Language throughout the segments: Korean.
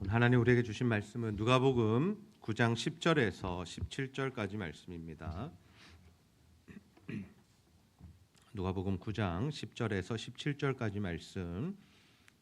하나님 우리에게 주신 말씀은 누가복음 9장 10절에서 17절까지 말씀입니다. 누가복음 9장 10절에서 17절까지 말씀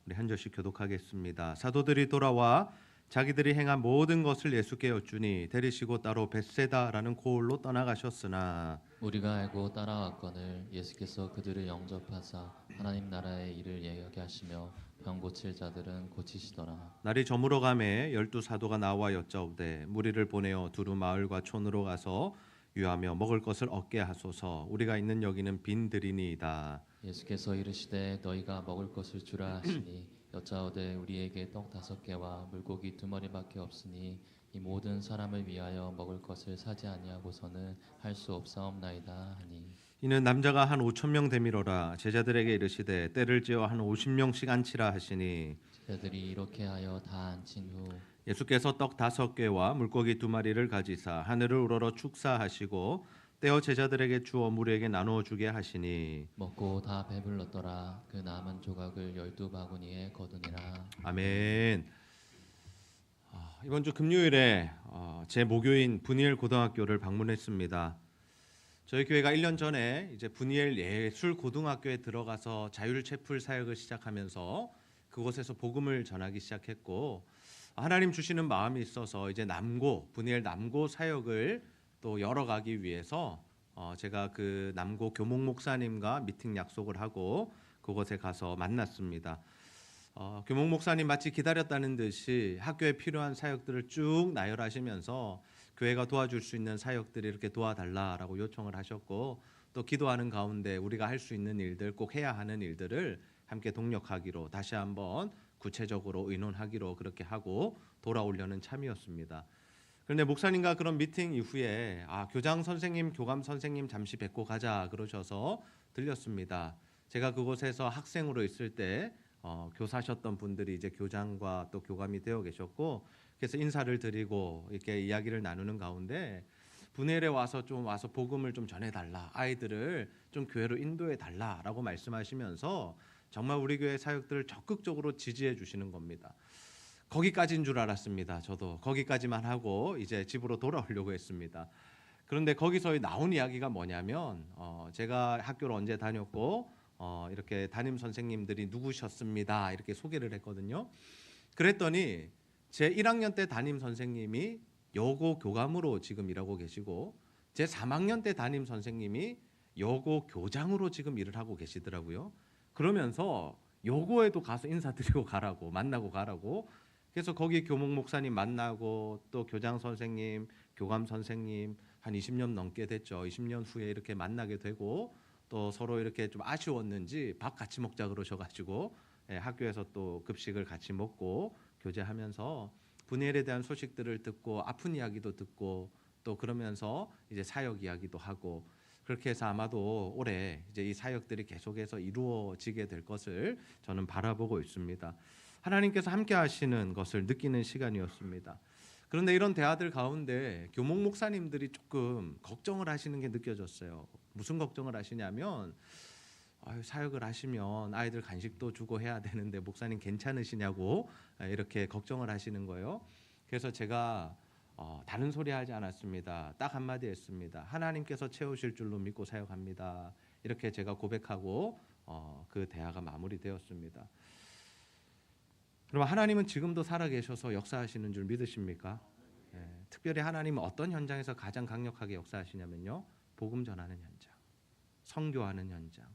우리 한 절씩 교독하겠습니다. 사도들이 돌아와 자기들이 행한 모든 것을 예수께 여쭈니 데리시고 따로 벳세다라는 고을로 떠나가셨으나 우리가 알고 따라왔거늘 예수께서 그들을 영접하사 하나님 나라의 일을 이야기하시며 병 고칠 자들은 고치시더라. 날이 저물어 가매 12사도가 나와 여짜오되 무리를 보내어 두루 마을과 촌으로 가서 유하며 먹을 것을 얻게 하소서. 우리가 있는 여기는 빈들이니이다. 예수께서 이르시되 너희가 먹을 것을 주라 하시니 여짜오되 우리에게 떡 5개와 물고기 2마리밖에 없으니 이 모든 사람을 위하여 먹을 것을 사지 아니하고서는 할 수 없사옵나이다 하니 이는 남자가 한 5,000명 되밀어라. 제자들에게 이르시되 때를 지어 한 50명씩 앉히라 하시니 제자들이 이렇게 하여 다 앉힌 후 예수께서 떡 5개와 물고기 2마리를 가지사 하늘을 우러러 축사하시고 떼어 제자들에게 주어 무리에게 나누어 주게 하시니 먹고 다 배불렀더라. 그 남은 조각을 12바구니에 거두니라. 아멘. 이번 주 금요일에 제 모교인 분이엘 고등학교를 방문했습니다. 저희 교회가 1년 전에 이제 분이엘 예술 고등학교에 들어가서 자율체풀 사역을 시작하면서 그곳에서 복음을 전하기 시작했고 하나님 주시는 마음이 있어서 이제 분이엘 남고 사역을 또 열어가기 위해서 제가 그 남고 교목 목사님과 미팅 약속을 하고 그곳에 가서 만났습니다. 교목 목사님 마치 기다렸다는 듯이 학교에 필요한 사역들을 쭉 나열하시면서 교회가 도와줄 수 있는 사역들을 이렇게 도와달라라고 요청을 하셨고 또 기도하는 가운데 우리가 할 수 있는 일들, 꼭 해야 하는 일들을 함께 동력하기로 다시 한번 구체적으로 의논하기로 그렇게 하고 돌아오려는 참이었습니다. 그런데 목사님과 그런 미팅 이후에 교장 선생님, 교감 선생님 잠시 뵙고 가자 그러셔서 들렸습니다. 제가 그곳에서 학생으로 있을 때 교사셨던 분들이 이제 교장과 또 교감이 되어 계셨고 그래서 인사를 드리고 이렇게 이야기를 나누는 가운데 분해에 와서 복음을 좀 전해달라, 아이들을 좀 교회로 인도해 달라라고 말씀하시면서 정말 우리 교회 사역들을 적극적으로 지지해 주시는 겁니다. 거기까지인 줄 알았습니다. 저도 거기까지만 하고 이제 집으로 돌아오려고 했습니다. 그런데 거기서 나온 이야기가 뭐냐면 제가 학교를 언제 다녔고 이렇게 담임 선생님들이 누구셨습니다. 이렇게 소개를 했거든요. 그랬더니 제 1학년 때 담임 선생님이 여고 교감으로 지금 일하고 계시고 제 3학년 때 담임 선생님이 여고 교장으로 지금 일을 하고 계시더라고요. 그러면서 여고에도 가서 인사드리고 가라고, 만나고 가라고. 그래서 거기 교목 목사님 만나고 또 교장 선생님, 교감 선생님 한 20년 넘게 됐죠. 20년 후에 이렇게 만나게 되고 또 서로 이렇게 좀 아쉬웠는지 밥 같이 먹자 그러셔가지고 학교에서 또 급식을 같이 먹고 교제하면서 분해에 대한 소식들을 듣고 아픈 이야기도 듣고 또 그러면서 이제 사역 이야기도 하고 그렇게 해서 아마도 올해 이제 이 사역들이 계속해서 이루어지게 될 것을 저는 바라보고 있습니다. 하나님께서 함께 하시는 것을 느끼는 시간이었습니다. 그런데 이런 대화들 가운데 교목 목사님들이 조금 걱정을 하시는 게 느껴졌어요. 무슨 걱정을 하시냐면 사역을 하시면 아이들 간식도 주고 해야 되는데 목사님 괜찮으시냐고 이렇게 걱정을 하시는 거예요. 그래서 제가 다른 소리 하지 않았습니다. 딱 한마디 했습니다. 하나님께서 채우실 줄로 믿고 사역합니다. 이렇게 제가 고백하고 그 대화가 마무리되었습니다. 그럼 하나님은 지금도 살아계셔서 역사하시는 줄 믿으십니까? 특별히 하나님은 어떤 현장에서 가장 강력하게 역사하시냐면요. 복음 전하는 현장, 선교하는 현장,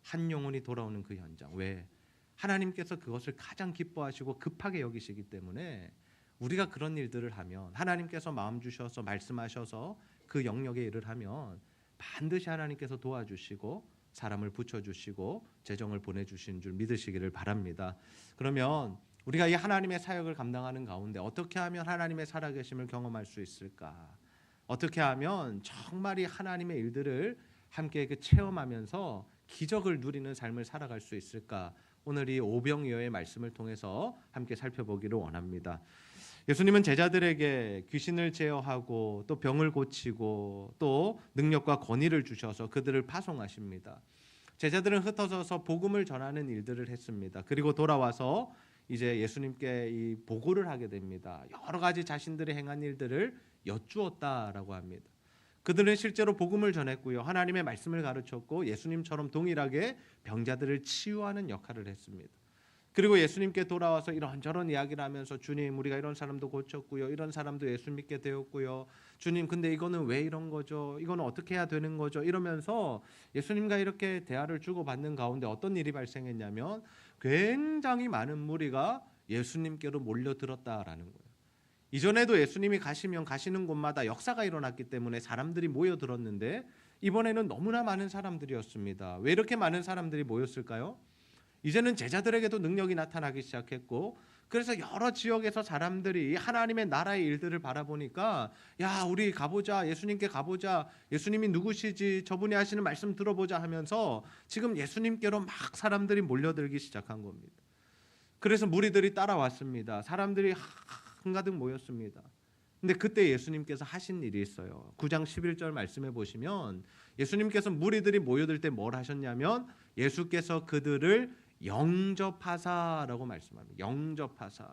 한 영혼이 돌아오는 그 현장. 왜? 하나님께서 그것을 가장 기뻐하시고 급하게 여기시기 때문에 우리가 그런 일들을 하면 하나님께서 마음 주셔서 말씀하셔서 그 영역에 일을 하면 반드시 하나님께서 도와주시고 사람을 붙여주시고 재정을 보내주신 줄 믿으시기를 바랍니다. 그러면 우리가 이 하나님의 사역을 감당하는 가운데 어떻게 하면 하나님의 살아계심을 경험할 수 있을까? 어떻게 하면 정말 이 하나님의 일들을 함께 체험하면서 기적을 누리는 삶을 살아갈 수 있을까? 오늘 이 오병이어의 말씀을 통해서 함께 살펴보기를 원합니다. 예수님은 제자들에게 귀신을 제어하고 또 병을 고치고 또 능력과 권위를 주셔서 그들을 파송하십니다. 제자들은 흩어져서 복음을 전하는 일들을 했습니다. 그리고 돌아와서 이제 예수님께 이 보고를 하게 됩니다. 여러 가지 자신들이 행한 일들을 여쭈었다라고 합니다. 그들은 실제로 복음을 전했고요. 하나님의 말씀을 가르쳤고 예수님처럼 동일하게 병자들을 치유하는 역할을 했습니다. 그리고 예수님께 돌아와서 이런저런 이야기를 하면서 주님 우리가 이런 사람도 고쳤고요. 이런 사람도 예수 믿게 되었고요. 주님 근데 이거는 왜 이런 거죠? 이거는 어떻게 해야 되는 거죠? 이러면서 예수님과 이렇게 대화를 주고받는 가운데 어떤 일이 발생했냐면 굉장히 많은 무리가 예수님께로 몰려들었다라는 거예요. 이전에도 예수님이 가시면 가시는 곳마다 역사가 일어났기 때문에 사람들이 모여들었는데 이번에는 너무나 많은 사람들이었습니다. 왜 이렇게 많은 사람들이 모였을까요? 이제는 제자들에게도 능력이 나타나기 시작했고 그래서 여러 지역에서 사람들이 하나님의 나라의 일들을 바라보니까 야 우리 가보자 예수님께 가보자 예수님이 누구시지 저분이 하시는 말씀 들어보자 하면서 지금 예수님께로 막 사람들이 몰려들기 시작한 겁니다. 그래서 무리들이 따라왔습니다. 사람들이 한가득 모였습니다. 근데 그때 예수님께서 하신 일이 있어요. 9장 11절 말씀해 보시면 예수님께서 무리들이 모여들 때 뭘 하셨냐면 예수께서 그들을 영접하사라고 말씀합니다. 영접하사.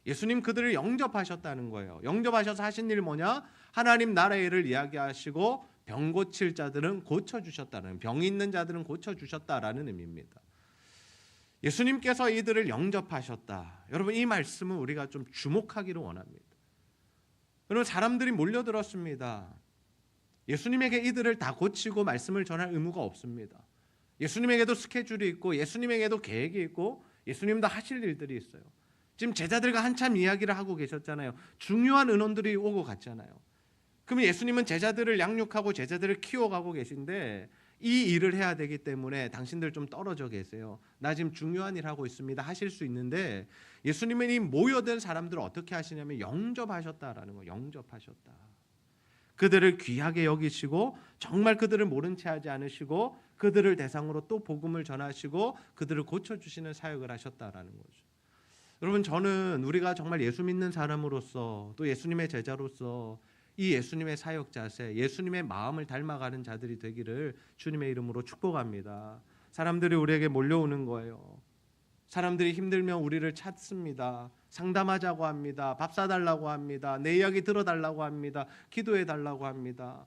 예수님 그들을 영접하셨다는 거예요. 영접하셔서 하신 일 뭐냐? 하나님 나라의 일을 이야기하시고 병 고칠 자들은 고쳐주셨다는, 병이 있는 자들은 고쳐주셨다라는 의미입니다. 예수님께서 이들을 영접하셨다. 여러분 이 말씀은 우리가 좀 주목하기를 원합니다. 여러분 사람들이 몰려들었습니다. 예수님에게 이들을 다 고치고 말씀을 전할 의무가 없습니다. 예수님에게도 스케줄이 있고 예수님에게도 계획이 있고 예수님도 하실 일들이 있어요. 지금 제자들과 한참 이야기를 하고 계셨잖아요. 중요한 의논들이 오고 갔잖아요. 그러면 예수님은 제자들을 양육하고 제자들을 키워가고 계신데 이 일을 해야 되기 때문에 당신들 좀 떨어져 계세요. 나 지금 중요한 일 하고 있습니다. 하실 수 있는데 예수님은 이 모여든 사람들을 어떻게 하시냐면 영접하셨다라는 거예요. 영접하셨다. 그들을 귀하게 여기시고 정말 그들을 모른 채 하지 않으시고 그들을 대상으로 또 복음을 전하시고 그들을 고쳐주시는 사역을 하셨다라는 거죠. 여러분 저는 우리가 정말 예수 믿는 사람으로서 또 예수님의 제자로서 이 예수님의 사역 자세, 예수님의 마음을 닮아가는 자들이 되기를 주님의 이름으로 축복합니다. 사람들이 우리에게 몰려오는 거예요. 사람들이 힘들면 우리를 찾습니다. 상담하자고 합니다. 밥 사달라고 합니다. 내 이야기 들어달라고 합니다. 기도해달라고 합니다.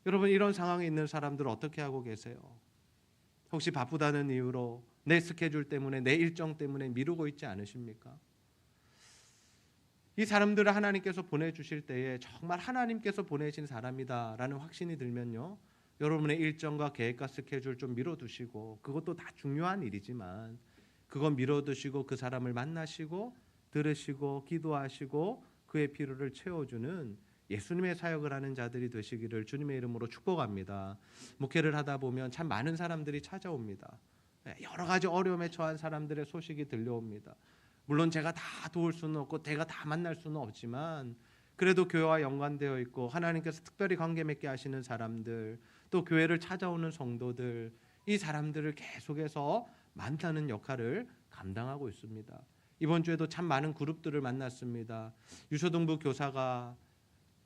여러분 이런 상황에 있는 사람들 어떻게 하고 계세요? 혹시 바쁘다는 이유로 내 스케줄 때문에 내 일정 때문에 미루고 있지 않으십니까? 이 사람들을 하나님께서 보내주실 때에 정말 하나님께서 보내신 사람이다라는 확신이 들면요. 여러분의 일정과 계획과 스케줄 좀 미뤄두시고 그것도 다 중요한 일이지만 그건 미뤄두시고 그 사람을 만나시고 들으시고 기도하시고 그의 필요를 채워주는 예수님의 사역을 하는 자들이 되시기를 주님의 이름으로 축복합니다. 목회를 하다 보면 참 많은 사람들이 찾아옵니다. 여러 가지 어려움에 처한 사람들의 소식이 들려옵니다. 물론 제가 다 도울 수는 없고 제가 다 만날 수는 없지만 그래도 교회와 연관되어 있고 하나님께서 특별히 관계 맺게 하시는 사람들 또 교회를 찾아오는 성도들 이 사람들을 계속해서 만나는 역할을 감당하고 있습니다. 이번 주에도 참 많은 그룹들을 만났습니다. 유초등부 교사가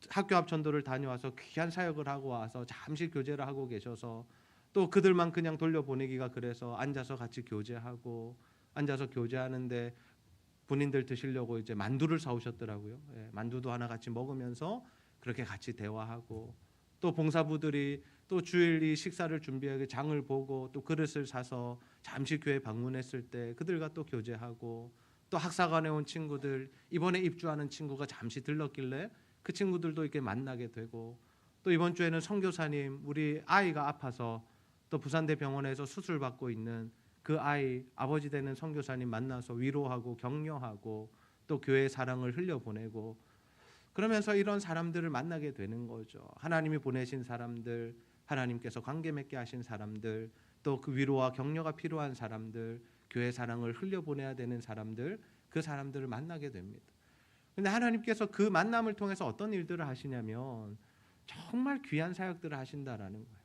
학교 앞 전도를 다녀와서 귀한 사역을 하고 와서 잠시 교제를 하고 계셔서 또 그들만 그냥 돌려보내기가 그래서 앉아서 같이 교제하고 앉아서 교제하는데 본인들 드시려고 이제 만두를 사오셨더라고요. 만두도 하나 같이 먹으면서 그렇게 같이 대화하고 또 봉사부들이 또 주일이 식사를 준비하기 장을 보고 또 그릇을 사서 잠시 교회 방문했을 때 그들과 또 교제하고 또 학사관에 온 친구들 이번에 입주하는 친구가 잠시 들렀길래 그 친구들도 이렇게 만나게 되고 또 이번 주에는 선교사님 우리 아이가 아파서 또 부산대병원에서 수술 받고 있는 그 아이 아버지 되는 선교사님 만나서 위로하고 격려하고 또 교회의 사랑을 흘려보내고 그러면서 이런 사람들을 만나게 되는 거죠. 하나님이 보내신 사람들 하나님께서 관계 맺게 하신 사람들 또 그 위로와 격려가 필요한 사람들 교회 사랑을 흘려보내야 되는 사람들 그 사람들을 만나게 됩니다. 근데 하나님께서 그 만남을 통해서 어떤 일들을 하시냐면 정말 귀한 사역들을 하신다라는 거예요.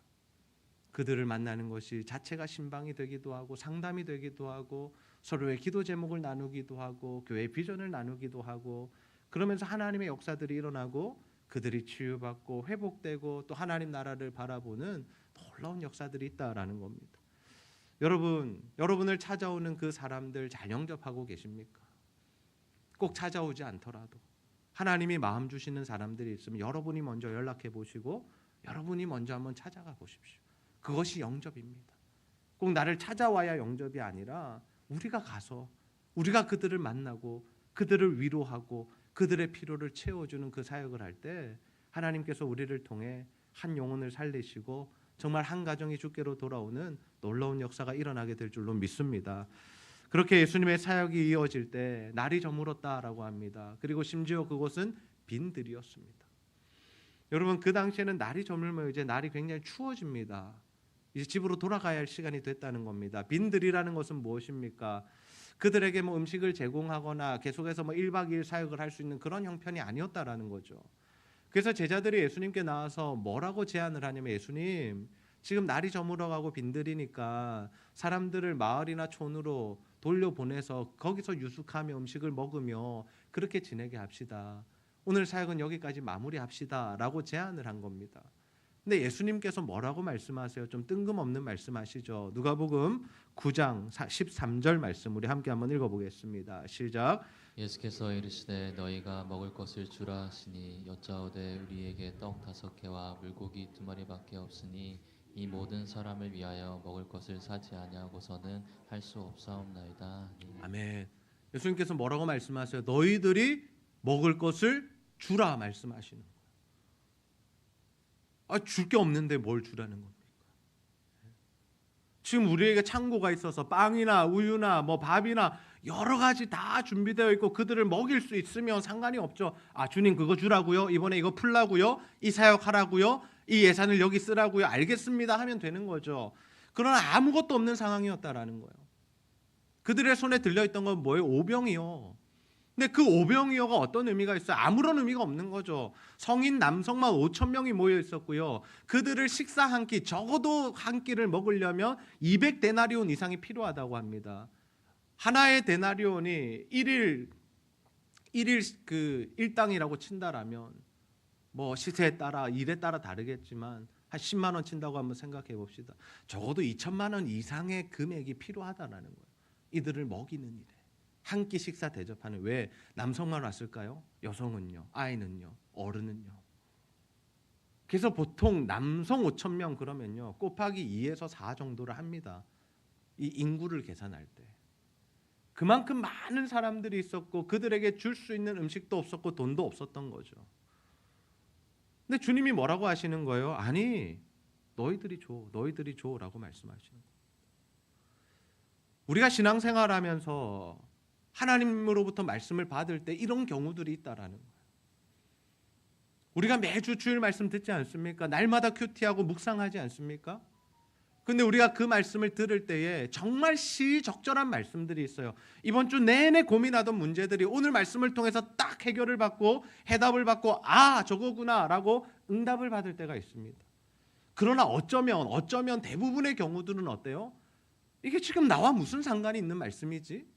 그들을 만나는 것이 자체가 신방이 되기도 하고 상담이 되기도 하고 서로의 기도 제목을 나누기도 하고 교회의 비전을 나누기도 하고 그러면서 하나님의 역사들이 일어나고 그들이 치유받고 회복되고 또 하나님 나라를 바라보는 놀라운 역사들이 있다라는 겁니다. 여러분을 찾아오는 그 사람들 잘 영접하고 계십니까? 꼭 찾아오지 않더라도 하나님이 마음 주시는 사람들이 있으면 여러분이 먼저 연락해 보시고 여러분이 먼저 한번 찾아가 보십시오. 그것이 영접입니다. 꼭 나를 찾아와야 영접이 아니라 우리가 가서 우리가 그들을 만나고 그들을 위로하고 그들의 필요를 채워주는 그 사역을 할 때 하나님께서 우리를 통해 한 영혼을 살리시고 정말 한 가정이 주께로 돌아오는 놀라운 역사가 일어나게 될 줄로 믿습니다. 그렇게 예수님의 사역이 이어질 때 날이 저물었다라고 합니다. 그리고 심지어 그곳은 빈들이었습니다. 여러분, 그 당시에는 날이 저물면 이제 날이 굉장히 추워집니다. 이제 집으로 돌아가야 할 시간이 됐다는 겁니다. 빈들이라는 것은 무엇입니까? 그들에게 뭐 음식을 제공하거나 계속해서 뭐 1박 2일 사역을 할 수 있는 그런 형편이 아니었다라는 거죠. 그래서 제자들이 예수님께 나와서 뭐라고 제안을 하냐면, 예수님, 지금 날이 저물어가고 빈들이니까 사람들을 마을이나 촌으로 돌려보내서 거기서 유숙하며 음식을 먹으며 그렇게 지내게 합시다. 오늘 사역은 여기까지 마무리합시다 라고 제안을 한 겁니다. 근데 예수님께서 뭐라고 말씀하세요? 좀 뜬금없는 말씀하시죠. 누가복음 9장 13절 말씀 우리 함께 한번 읽어보겠습니다. 시작. 예수께서 이르시되 너희가 먹을 것을 주라 하시니 여짜오되 우리에게 떡 5개와 물고기 2마리밖에 없으니 이 모든 사람을 위하여 먹을 것을 사지 아니하고서는 할 수 없사옵나이다. 아멘. 예수님께서 뭐라고 말씀하세요? 너희들이 먹을 것을 주라 말씀하시는 거예요. 줄 게 없는데 뭘 주라는 겁니까? 지금 우리에게 창고가 있어서 빵이나 우유나 뭐 밥이나 여러 가지 다 준비되어 있고 그들을 먹일 수 있으면 상관이 없죠. 주님 그거 주라고요? 이번에 이거 풀라고요? 이 사역하라고요? 이 예산을 여기 쓰라고요? 알겠습니다 하면 되는 거죠. 그러나 아무것도 없는 상황이었다라는 거예요. 그들의 손에 들려있던 건 뭐예요? 오병이요. 근데 그 오병이어가 어떤 의미가 있어요? 아무런 의미가 없는 거죠. 성인 남성만 5천 명이 모여 있었고요. 그들을 식사 한 끼, 적어도 한 끼를 먹으려면 200데나리온 이상이 필요하다고 합니다. 하나의 데나리온이 1일 그 일당이라고 친다라면 뭐 시세에 따라 일에 따라 다르겠지만 한 10만 원 친다고 한번 생각해 봅시다. 적어도 2천만 원 이상의 금액이 필요하다라는 거예요. 이들을 먹이는 일에. 한 끼 식사 대접하는. 왜 남성만 왔을까요? 여성은요? 아이는요? 어른은요? 그래서 보통 남성 5천 명 그러면요 곱하기 2에서 4 정도를 합니다. 이 인구를 계산할 때 그만큼 많은 사람들이 있었고 그들에게 줄 수 있는 음식도 없었고 돈도 없었던 거죠. 근데 주님이 뭐라고 하시는 거예요? 아니 너희들이 줘라고 말씀하시는 거예요. 우리가 신앙생활하면서 하나님으로부터 말씀을 받을 때 이런 경우들이 있다라는 거예요. 우리가 매주 주일 말씀 듣지 않습니까? 날마다 큐티하고 묵상하지 않습니까? 근데 우리가 그 말씀을 들을 때에 정말 시적절한 말씀들이 있어요. 이번 주 내내 고민하던 문제들이 오늘 말씀을 통해서 딱 해결을 받고 해답을 받고 저거구나 라고 응답을 받을 때가 있습니다. 그러나 어쩌면 대부분의 경우들은 어때요? 이게 지금 나와 무슨 상관이 있는 말씀이지?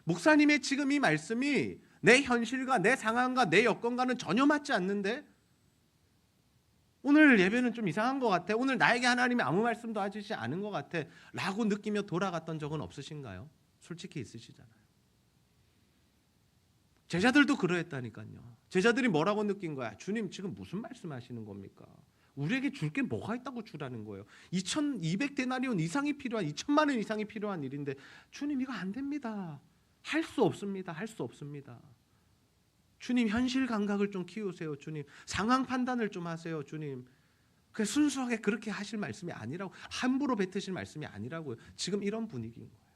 목사님의 지금 이 말씀이 내 현실과 내 상황과 내 여건과는 전혀 맞지 않는데 오늘 예배는 좀 이상한 것 같아. 오늘 나에게 하나님이 아무 말씀도 하시지 않은 것 같아 라고 느끼며 돌아갔던 적은 없으신가요? 솔직히 있으시잖아요. 제자들도 그러했다니까요. 제자들이 뭐라고 느낀 거야? 주님 지금 무슨 말씀하시는 겁니까? 우리에게 줄 게 뭐가 있다고 주라는 거예요. 2,200데나리온 이상이 필요한 2천만 원 이상이 필요한 일인데 주님 이거 안 됩니다. 할 수 없습니다. 할 수 없습니다. 주님 현실 감각을 좀 키우세요. 주님 상황 판단을 좀 하세요. 주님 그 순수하게 그렇게 하실 말씀이 아니라고 함부로 뱉으실 말씀이 아니라고요. 지금 이런 분위기인 거예요.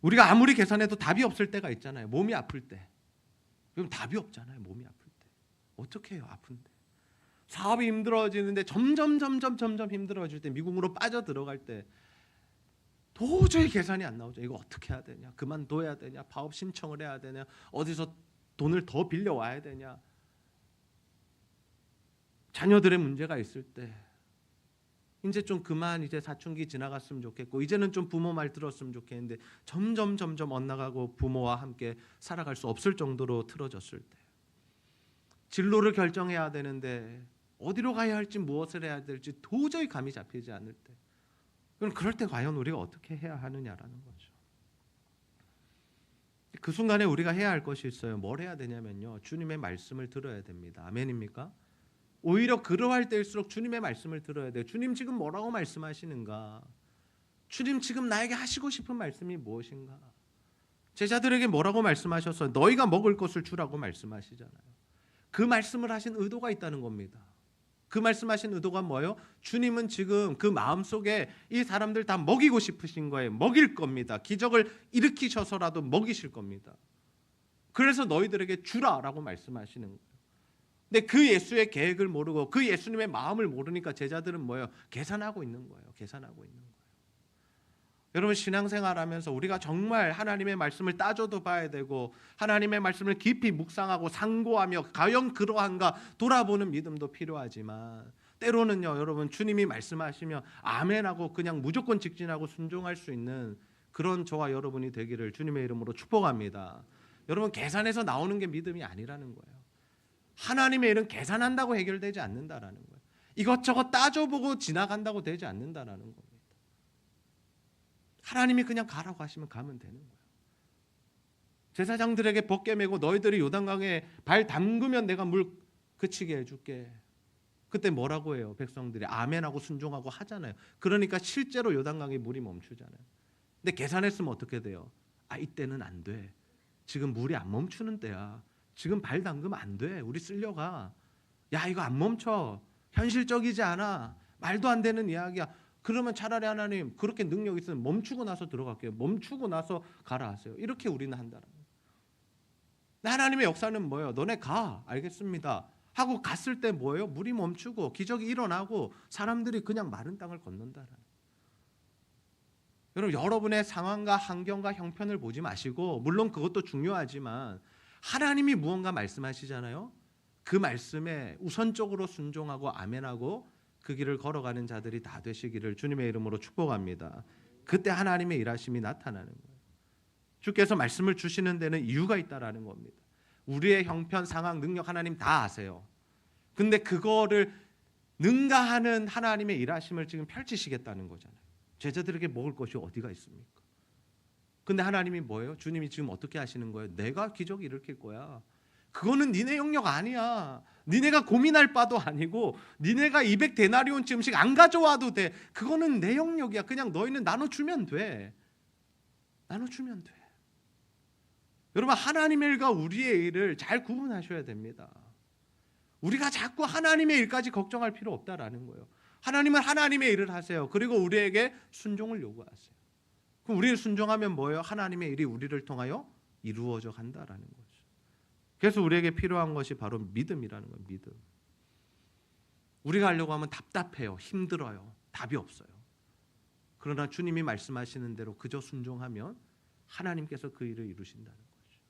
우리가 아무리 계산해도 답이 없을 때가 있잖아요. 몸이 아플 때. 그럼 답이 없잖아요. 몸이 아플 때. 어떻게 해요? 아픈데. 사업이 힘들어지는데 점점 힘들어질 때 미국으로 빠져 들어갈 때 도저히 계산이 안 나오죠. 이거 어떻게 해야 되냐? 그만둬야 되냐? 파업 신청을 해야 되냐? 어디서 돈을 더 빌려와야 되냐? 자녀들의 문제가 있을 때 이제 좀 그만 이제 사춘기 지나갔으면 좋겠고 이제는 좀 부모 말 들었으면 좋겠는데 점점 엇나가고 부모와 함께 살아갈 수 없을 정도로 틀어졌을 때 진로를 결정해야 되는데 어디로 가야 할지 무엇을 해야 될지 도저히 감이 잡히지 않을 때 그럼 그럴 때 과연 우리가 어떻게 해야 하느냐라는 거죠. 그 순간에 우리가 해야 할 것이 있어요. 뭘 해야 되냐면요, 주님의 말씀을 들어야 됩니다. 아멘입니까? 오히려 그러할 때일수록 주님의 말씀을 들어야 돼요. 주님 지금 뭐라고 말씀하시는가? 주님 지금 나에게 하시고 싶은 말씀이 무엇인가? 제자들에게 뭐라고 말씀하셨어요? 너희가 먹을 것을 주라고 말씀하시잖아요. 그 말씀을 하신 의도가 있다는 겁니다. 그 말씀하신 의도가 뭐예요? 주님은 지금 그 마음속에 이 사람들 다 먹이고 싶으신 거예요. 먹일 겁니다. 기적을 일으키셔서라도 먹이실 겁니다. 그래서 너희들에게 주라라고 말씀하시는 거예요. 근데 그 예수의 계획을 모르고 그 예수님의 마음을 모르니까 제자들은 뭐예요? 계산하고 있는 거예요. 계산하고 있는 거예요. 여러분, 신앙생활하면서 우리가 정말 하나님의 말씀을 따져도 봐야 되고 하나님의 말씀을 깊이 묵상하고 상고하며 과연 그러한가 돌아보는 믿음도 필요하지만, 때로는요 여러분, 주님이 말씀하시면 아멘하고 그냥 무조건 직진하고 순종할 수 있는 그런 저와 여러분이 되기를 주님의 이름으로 축복합니다. 여러분, 계산해서 나오는 게 믿음이 아니라는 거예요. 하나님의 일은 계산한다고 해결되지 않는다라는 거예요. 이것저것 따져보고 지나간다고 되지 않는다라는 겁니다. 하나님이 그냥 가라고 하시면 가면 되는 거예요. 제사장들에게 벗게 매고 너희들이 요단강에 발 담그면 내가 물 그치게 해줄게. 그때 뭐라고 해요? 백성들이 아멘하고 순종하고 하잖아요. 그러니까 실제로 요단강에 물이 멈추잖아요. 근데 계산했으면 어떻게 돼요? 이때는 안 돼. 지금 물이 안 멈추는 때야. 지금 발 담그면 안 돼. 우리 쓸려가. 야, 이거 안 멈춰. 현실적이지 않아. 말도 안 되는 이야기야. 그러면 차라리 하나님 그렇게 능력 있으면 멈추고 나서 들어갈게요. 멈추고 나서 가라 하세요. 이렇게 우리는 한다는 거예요. 하나님의 역사는 뭐예요? 너네 가. 알겠습니다. 하고 갔을 때 뭐예요? 물이 멈추고 기적이 일어나고 사람들이 그냥 마른 땅을 건넌다라는 거예요. 여러분, 여러분의 상황과 환경과 형편을 보지 마시고, 물론 그것도 중요하지만 하나님이 무언가 말씀하시잖아요. 그 말씀에 우선적으로 순종하고 아멘하고 그 길을 걸어가는 자들이 다 되시기를 주님의 이름으로 축복합니다. 그때 하나님의 일하심이 나타나는 거예요. 주께서 말씀을 주시는 데는 이유가 있다라는 겁니다. 우리의 형편, 상황, 능력 하나님 다 아세요. 근데 그거를 능가하는 하나님의 일하심을 지금 펼치시겠다는 거잖아요. 제자들에게 먹을 것이 어디가 있습니까? 근데 하나님이 뭐예요? 주님이 지금 어떻게 하시는 거예요? 내가 기적 일으킬 거야. 그거는 니네 영역 아니야. 니네가 고민할 바도 아니고 니네가 200데나리온치 음식 안 가져와도 돼. 그거는 내 영역이야. 그냥 너희는 나눠주면 돼. 나눠주면 돼. 여러분, 하나님의 일과 우리의 일을 잘 구분하셔야 됩니다. 우리가 자꾸 하나님의 일까지 걱정할 필요 없다라는 거예요. 하나님은 하나님의 일을 하세요. 그리고 우리에게 순종을 요구하세요. 그럼 우리를 순종하면 뭐예요? 하나님의 일이 우리를 통하여 이루어져 간다라는 거죠. 그래서 우리에게 필요한 것이 바로 믿음이라는 거예요. 믿음. 우리가 하려고 하면 답답해요. 힘들어요. 답이 없어요. 그러나 주님이 말씀하시는 대로 그저 순종하면 하나님께서 그 일을 이루신다는 거죠.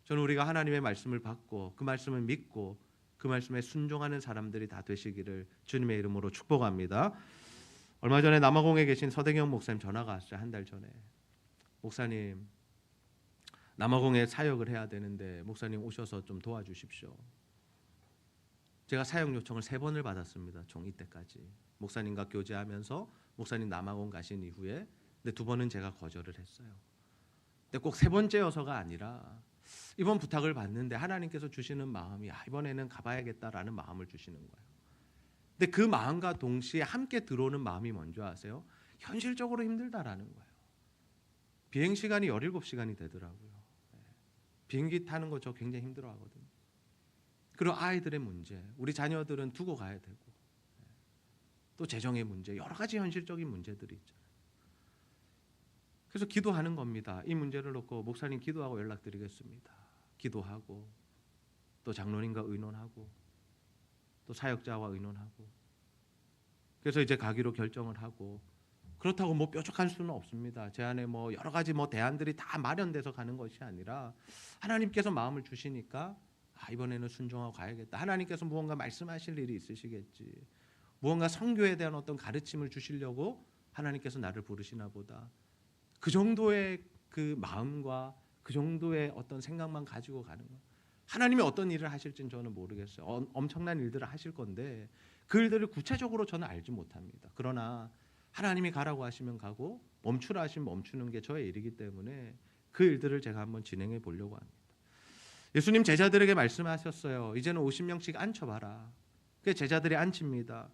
저는 우리가 하나님의 말씀을 받고 그 말씀을 믿고 그 말씀에 순종하는 사람들이 다 되시기를 주님의 이름으로 축복합니다. 얼마 전에 남아공에 계신 서대경 목사님 전화가 왔어요. 한 달 전에. 목사님, 남아공에 사역을 해야 되는데 목사님 오셔서 좀 도와주십시오. 제가 사역 요청을 3번을 받았습니다. 총 이때까지. 목사님과 교제하면서 목사님 남아공 가신 이후에. 근데 2번은 제가 거절을 했어요. 근데 꼭 3번째여서가 아니라 이번 부탁을 받는데 하나님께서 주시는 마음이 이번에는 가봐야겠다라는 마음을 주시는 거예요. 근데 그 마음과 동시에 함께 들어오는 마음이 뭔지 아세요? 현실적으로 힘들다라는 거예요. 비행 시간이 17시간이 되더라고요. 비행기 타는 거 저 굉장히 힘들어하거든요. 그리고 아이들의 문제, 우리 자녀들은 두고 가야 되고, 또 재정의 문제, 여러 가지 현실적인 문제들이 있잖아요. 그래서 기도하는 겁니다. 이 문제를 놓고 목사님 기도하고 연락드리겠습니다. 기도하고 또 장로님과 의논하고 또 사역자와 의논하고, 그래서 이제 가기로 결정을 하고, 그렇다고 뭐 뾰족한 수는 없습니다. 제 안에 뭐 여러 가지 뭐 대안들이 다 마련돼서 가는 것이 아니라 하나님께서 마음을 주시니까 이번에는 순종하고 가야겠다. 하나님께서 무언가 말씀하실 일이 있으시겠지. 무언가 선교에 대한 어떤 가르침을 주시려고 하나님께서 나를 부르시나 보다. 그 정도의 그 마음과 그 정도의 어떤 생각만 가지고 가는 거예요. 하나님이 어떤 일을 하실지는 저는 모르겠어요. 엄청난 일들을 하실 건데 그 일들을 구체적으로 저는 알지 못합니다. 그러나 하나님이 가라고 하시면 가고 멈추라 하시면 멈추는 게 저의 일이기 때문에 그 일들을 제가 한번 진행해 보려고 합니다. 예수님 제자들에게 말씀하셨어요. 이제는 50명씩 앉혀봐라. 그 제자들이 앉힙니다.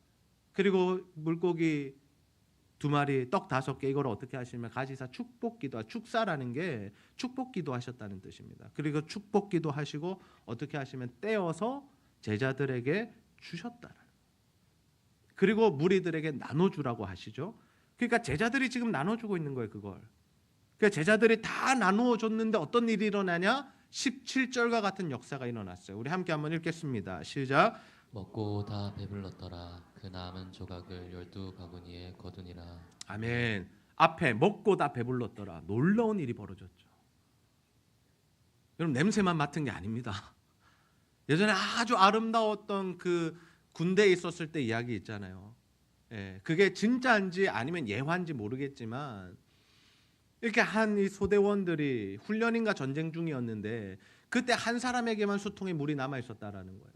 그리고 물고기 2마리, 떡 5개 이걸 어떻게 하시면 가지사 축복기도, 축사라는 게 축복기도 하셨다는 뜻입니다. 그리고 축복기도 하시고 어떻게 하시면 떼어서 제자들에게 주셨다. 그리고 무리들에게 나눠주라고 하시죠. 그러니까 제자들이 지금 나눠주고 있는 거예요, 그걸. 그러니까 제자들이 다 나누어 줬는데 어떤 일이 일어나냐? 17절과 같은 역사가 일어났어요. 우리 함께 한번 읽겠습니다. 시작. 먹고 다 배불렀더라. 그 남은 조각을 12바구니에 거두니라. 아멘. 앞에 먹고 다 배불렀더라. 놀라운 일이 벌어졌죠. 여러분 냄새만 맡은 게 아닙니다. 예전에 아주 아름다웠던 그 군대에 있었을 때 이야기 있잖아요. 예, 그게 진짜인지 아니면 예화인지 모르겠지만 이렇게 한 이 소대원들이 훈련인가 전쟁 중이었는데 그때 한 사람에게만 수통에 물이 남아 있었다라는 거예요.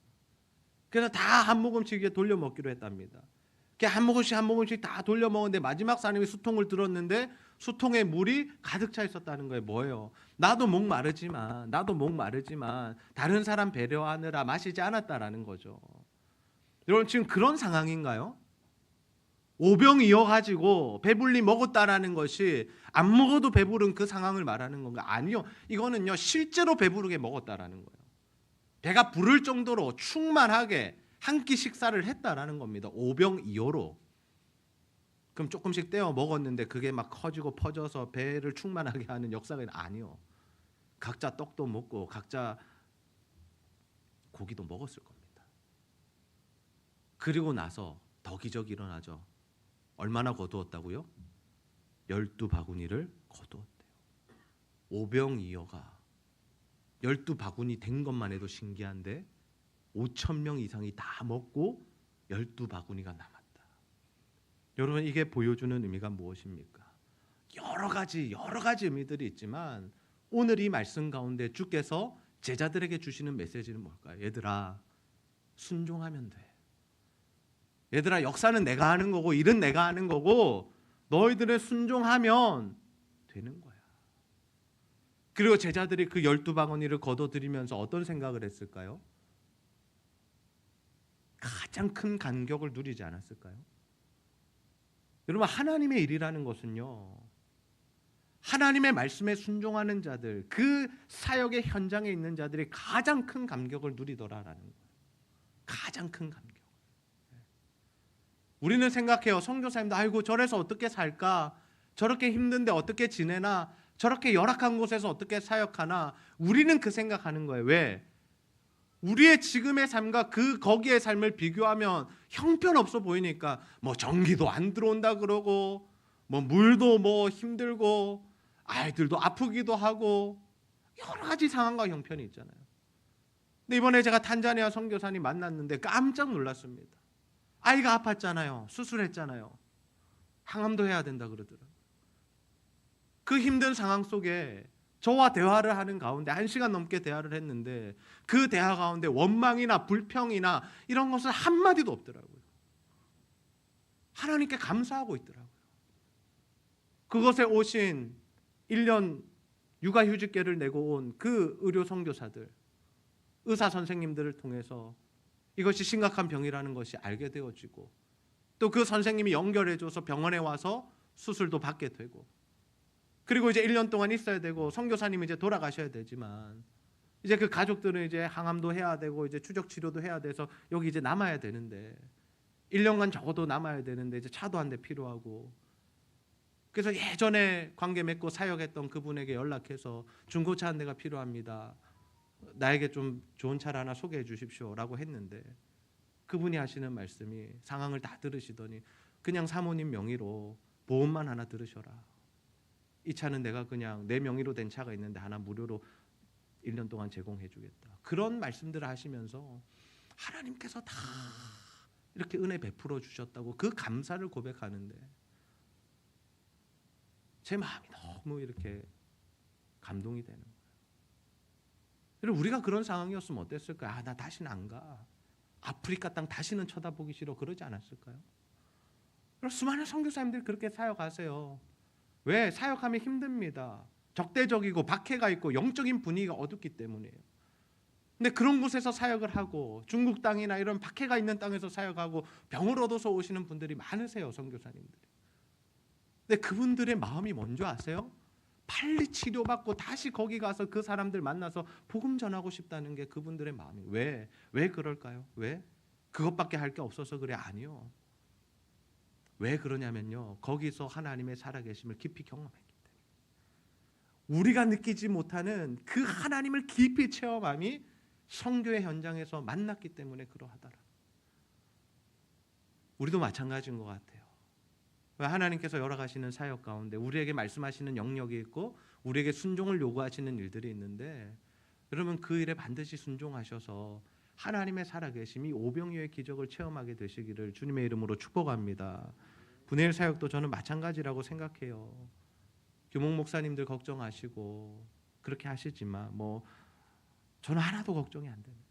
그래서 다 한 모금씩 돌려 먹기로 했답니다. 한 모금씩 다 돌려 먹었는데 마지막 사람이 수통을 들었는데 수통에 물이 가득 차 있었다는 거예요. 뭐예요? 나도 목 마르지만 다른 사람 배려하느라 마시지 않았다라는 거죠. 여러분 지금 그런 상황인가요? 오병이어 가지고 배불리 먹었다라는 것이 안 먹어도 배부른 그 상황을 말하는 건가? 아니요. 이거는요 실제로 배부르게 먹었다라는 거예요. 배가 부를 정도로 충만하게 한 끼 식사를 했다라는 겁니다. 오병이어로. 그럼 조금씩 떼어 먹었는데 그게 막 커지고 퍼져서 배를 충만하게 하는 역사가 아니요. 각자 떡도 먹고 각자 고기도 먹었을 겁니다. 그리고 나서 더 기적이 일어나죠. 얼마나 거두었다고요? 12바구니를 거두었대요. 오병이어가 12바구니 된 것만 해도 신기한데 5,000명 이상이 다 먹고 12바구니가 남았다. 여러분 이게 보여주는 의미가 무엇입니까? 여러 가지 의미들이 있지만 오늘 이 말씀 가운데 주께서 제자들에게 주시는 메시지는 뭘까요? 얘들아 순종하면 돼. 얘들아 역사는 내가 하는 거고 일은 내가 하는 거고 너희들은 순종하면 되는 거야. 그리고 제자들이 그 12바구니를 거둬들이면서 어떤 생각을 했을까요? 가장 큰 감격을 누리지 않았을까요? 여러분 하나님의 일이라는 것은요 하나님의 말씀에 순종하는 자들 그 사역의 현장에 있는 자들이 가장 큰 감격을 누리더라라는 거예요. 가장 큰 감격. 우리는 생각해요. 선교사님도 아이고 저래서 어떻게 살까? 저렇게 힘든데 어떻게 지내나? 저렇게 열악한 곳에서 어떻게 사역하나? 우리는 그 생각하는 거예요. 왜? 우리의 지금의 삶과 거기의 삶을 비교하면 형편없어 보이니까 뭐 전기도 안 들어온다 그러고 뭐 물도 뭐 힘들고 아이들도 아프기도 하고 여러 가지 상황과 형편이 있잖아요. 근데 이번에 제가 탄자니아 선교사님 만났는데 깜짝 놀랐습니다. 아이가 아팠잖아요. 수술했잖아요. 항암도 해야 된다 그러더라고요. 그 힘든 상황 속에 저와 대화를 하는 가운데 1시간 넘게 대화를 했는데 그 대화 가운데 원망이나 불평이나 이런 것은 한마디도 없더라고요. 하나님께 감사하고 있더라고요. 그것에 오신 1년 육아휴직계를 내고 온 그 의료 선교사들, 의사 선생님들을 통해서 이것이 심각한 병이라는 것이 알게 되어지고 또 그 선생님이 연결해줘서 병원에 와서 수술도 받게 되고 그리고 이제 1년 동안 있어야 되고 선교사님이 이제 돌아가셔야 되지만 이제 그 가족들은 이제 항암도 해야 되고 이제 추적 치료도 해야 돼서 여기 이제 남아야 되는데 1년간 적어도 남아야 되는데 이제 차도 한 대 필요하고 그래서 예전에 관계 맺고 사역했던 그분에게 연락해서 중고차 한 대가 필요합니다. 나에게 좀 좋은 차를 하나 소개해 주십시오라고 했는데 그분이 하시는 말씀이 상황을 다 들으시더니 그냥 사모님 명의로 보험만 하나 들으셔라. 이 차는 내가 그냥 내 명의로 된 차가 있는데 하나 무료로 1년 동안 제공해 주겠다. 그런 말씀들을 하시면서 하나님께서 다 이렇게 은혜 베풀어 주셨다고 그 감사를 고백하는데 제 마음이 너무 이렇게 감동이 되는 거예요. 여러분 우리가 그런 상황이었으면 어땠을까요? 아, 나 다시는 안 가. 아프리카 땅 다시는 쳐다보기 싫어. 그러지 않았을까요? 수많은 선교사님들이 그렇게 사역하세요. 왜? 사역하면 힘듭니다. 적대적이고 박해가 있고 영적인 분위기가 어둡기 때문이에요. 근데 그런 곳에서 사역을 하고 중국 땅이나 이런 박해가 있는 땅에서 사역하고 병을 얻어서 오시는 분들이 많으세요, 선교사님들이. 근데 그분들의 마음이 뭔지 아세요? 빨리 치료받고 다시 거기 가서 그 사람들 만나서 복음 전하고 싶다는 게 그분들의 마음이에요. 왜 그럴까요? 왜? 그것밖에 할 게 없어서 그래? 아니요. 왜 그러냐면요, 거기서 하나님의 살아계심을 깊이 경험했기 때문에. 우리가 느끼지 못하는 그 하나님을 깊이 체험함이 선교의 현장에서 만났기 때문에 그러하더라. 우리도 마찬가지인 것 같아요. 하나님께서 열어가시는 사역 가운데 우리에게 말씀하시는 영역이 있고 우리에게 순종을 요구하시는 일들이 있는데, 여러분 그 일에 반드시 순종하셔서 하나님의 살아계심이 오병이어의 기적을 체험하게 되시기를 주님의 이름으로 축복합니다. 분해일 사역도 저는 마찬가지라고 생각해요. 규목 목사님들 걱정하시고 그렇게 하시지만 저는 하나도 걱정이 안 됩니다.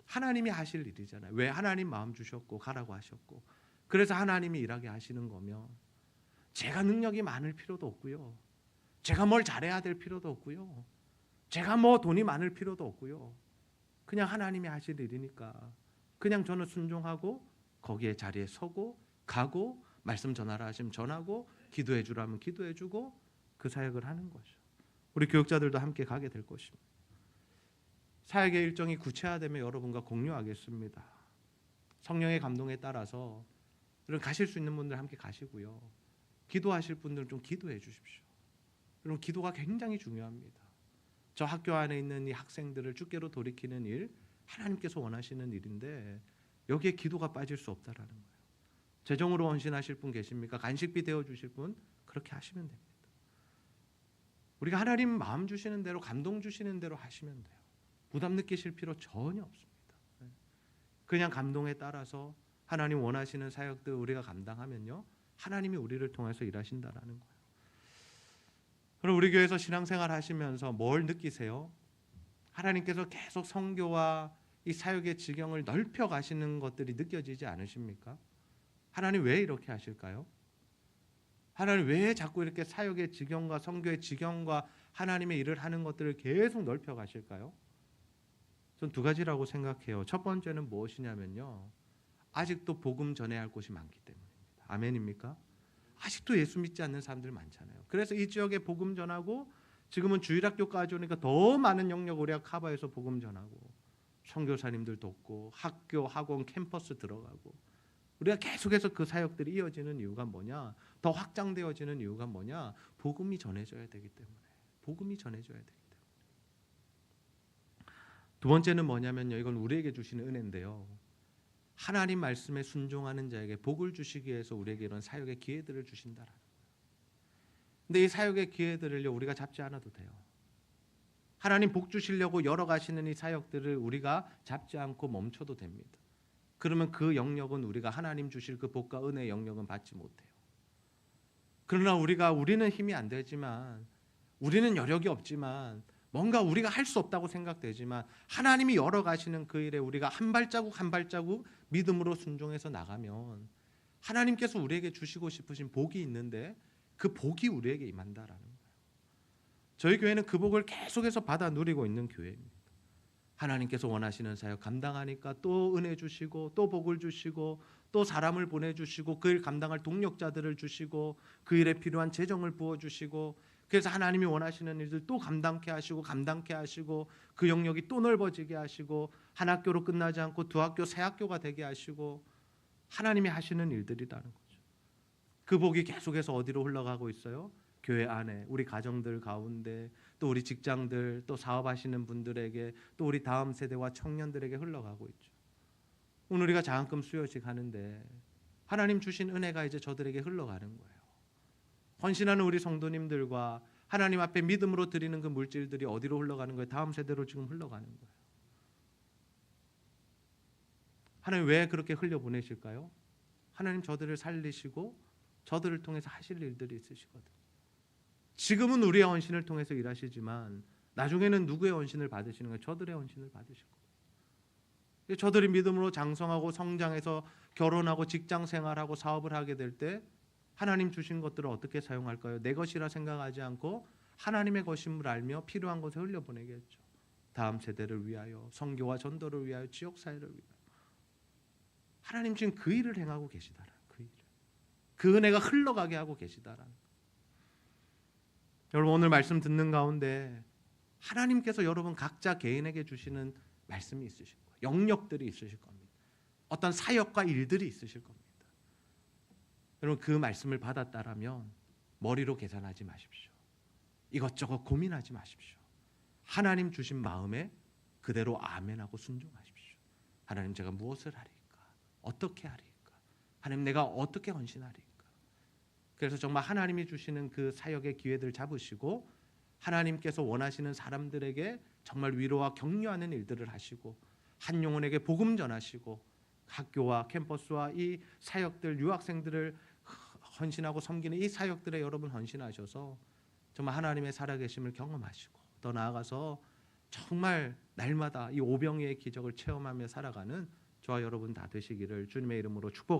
하나님이 하실 일이잖아요. 왜? 하나님 마음 주셨고 가라고 하셨고, 그래서 하나님이 일하게 하시는 거면 제가 능력이 많을 필요도 없고요, 제가 뭘 잘해야 될 필요도 없고요, 제가 돈이 많을 필요도 없고요. 그냥 하나님이 하실 일이니까 그냥 저는 순종하고 거기에 자리에 서고 가고 말씀 전하라 하시면 전하고 기도해 주라면 기도해 주고 그 사역을 하는 거죠. 우리 교육자들도 함께 가게 될 것입니다. 사역의 일정이 구체화되면 여러분과 공유하겠습니다. 성령의 감동에 따라서 여러분 가실 수 있는 분들 함께 가시고요, 기도하실 분들은 좀 기도해 주십시오. 여러분 기도가 굉장히 중요합니다. 저 학교 안에 있는 이 학생들을 주께로 돌이키는 일, 하나님께서 원하시는 일인데 여기에 기도가 빠질 수 없다라는 거예요. 재정으로 헌신하실 분 계십니까? 간식비 데워주실 분? 그렇게 하시면 됩니다. 우리가 하나님 마음 주시는 대로, 감동 주시는 대로 하시면 돼요. 부담 느끼실 필요 전혀 없습니다. 그냥 감동에 따라서 하나님 원하시는 사역들 우리가 감당하면요, 하나님이 우리를 통해서 일하신다라는 거예요. 그럼 우리 교회에서 신앙생활 하시면서 뭘 느끼세요? 하나님께서 계속 선교와 이 사역의 지경을 넓혀 가시는 것들이 느껴지지 않으십니까? 하나님 왜 이렇게 하실까요? 하나님 왜 자꾸 이렇게 사역의 지경과 선교의 지경과 하나님의 일을 하는 것들을 계속 넓혀 가실까요? 전 두 가지라고 생각해요. 첫 번째는 무엇이냐면요, 아직도 복음 전해야 할 곳이 많기 때문입니다. 아멘입니까? 아직도 예수 믿지 않는 사람들 많잖아요. 그래서 이 지역에 복음 전하고, 지금은 주일학교까지 오니까 더 많은 영역을 우리가 커버해서 복음 전하고, 선교사님들 돕고, 학교, 학원, 캠퍼스 들어가고, 우리가 계속해서 그 사역들이 이어지는 이유가 뭐냐? 더 확장되어지는 이유가 뭐냐? 복음이 전해져야 되기 때문에. 복음이 전해져야 되기 때문에. 두 번째는 뭐냐면요, 이건 우리에게 주시는 은혜인데요, 하나님 말씀에 순종하는 자에게 복을 주시기 위해서 우리에게 이런 사역의 기회들을 주신다라는 거예요. 근데 이 사역의 기회들을 우리가 잡지 않아도 돼요. 하나님 복 주시려고 열어가시는 이 사역들을 우리가 잡지 않고 멈춰도 됩니다. 그러면 그 영역은 우리가 하나님 주실 그 복과 은혜의 영역은 받지 못해요. 그러나 우리는 힘이 안 되지만, 우리는 여력이 없지만, 뭔가 우리가 할 수 없다고 생각되지만, 하나님이 열어가시는 그 일에 우리가 한 발자국 한 발자국 믿음으로 순종해서 나가면 하나님께서 우리에게 주시고 싶으신 복이 있는데 그 복이 우리에게 임한다라는 거예요. 저희 교회는 그 복을 계속해서 받아 누리고 있는 교회입니다. 하나님께서 원하시는 사역 감당하니까 또 은혜 주시고, 또 복을 주시고, 또 사람을 보내주시고, 그 일 감당할 동력자들을 주시고, 그 일에 필요한 재정을 부어주시고, 그래서 하나님이 원하시는 일들 또 감당케 하시고, 그 영역이 또 넓어지게 하시고, 한 학교로 끝나지 않고 두 학교, 세 학교가 되게 하시고, 하나님이 하시는 일들이라는 거죠. 그 복이 계속해서 어디로 흘러가고 있어요? 교회 안에, 우리 가정들 가운데, 또 우리 직장들, 또 사업하시는 분들에게, 또 우리 다음 세대와 청년들에게 흘러가고 있죠. 오늘 우리가 장학금 수여식 하는데 하나님 주신 은혜가 이제 저들에게 흘러가는 거예요. 헌신하는 우리 성도님들과 하나님 앞에 믿음으로 드리는 그 물질들이 어디로 흘러가는 거예요? 다음 세대로 지금 흘러가는 거예요. 하나님 왜 그렇게 흘려보내실까요? 하나님 저들을 살리시고 저들을 통해서 하실 일들이 있으시거든요. 지금은 우리의 헌신을 통해서 일하시지만 나중에는 누구의 헌신을 받으시는 거예요? 저들의 헌신을 받으실 거예요. 저들이 믿음으로 장성하고 성장해서 결혼하고 직장 생활하고 사업을 하게 될 때 하나님 주신 것들을 어떻게 사용할까요? 내 것이라 생각하지 않고 하나님의 것임을 알며 필요한 곳에 흘려보내겠죠. 다음 세대를 위하여, 선교와 전도를 위하여, 지역 사회를 위하여. 하나님 지금 그 일을 행하고 계시다라는 그 일을, 그 은혜가 흘러가게 하고 계시다라는. 여러분 오늘 말씀 듣는 가운데 하나님께서 여러분 각자 개인에게 주시는 말씀이 있으실 거예요. 영역들이 있으실 겁니다. 어떤 사역과 일들이 있으실 겁니다. 여러분 그 말씀을 받았다라면 머리로 계산하지 마십시오. 이것저것 고민하지 마십시오. 하나님 주신 마음에 그대로 아멘하고 순종하십시오. 하나님 제가 무엇을 하리까? 어떻게 하리까? 하나님 내가 어떻게 헌신하리까? 그래서 정말 하나님이 주시는 그 사역의 기회들 잡으시고 하나님께서 원하시는 사람들에게 정말 위로와 격려하는 일들을 하시고 한 영혼에게 복음 전하시고 학교와 캠퍼스와 이 사역들 유학생들을 헌신하고 섬기는 이 사역들에 여러분 헌신하셔서 정말 하나님의 살아계심을 경험하시고 더 나아가서 정말 날마다 이 오병이의 기적을 체험하며 살아가는 저와 여러분 다 되시기를 주님의 이름으로 축복합니다.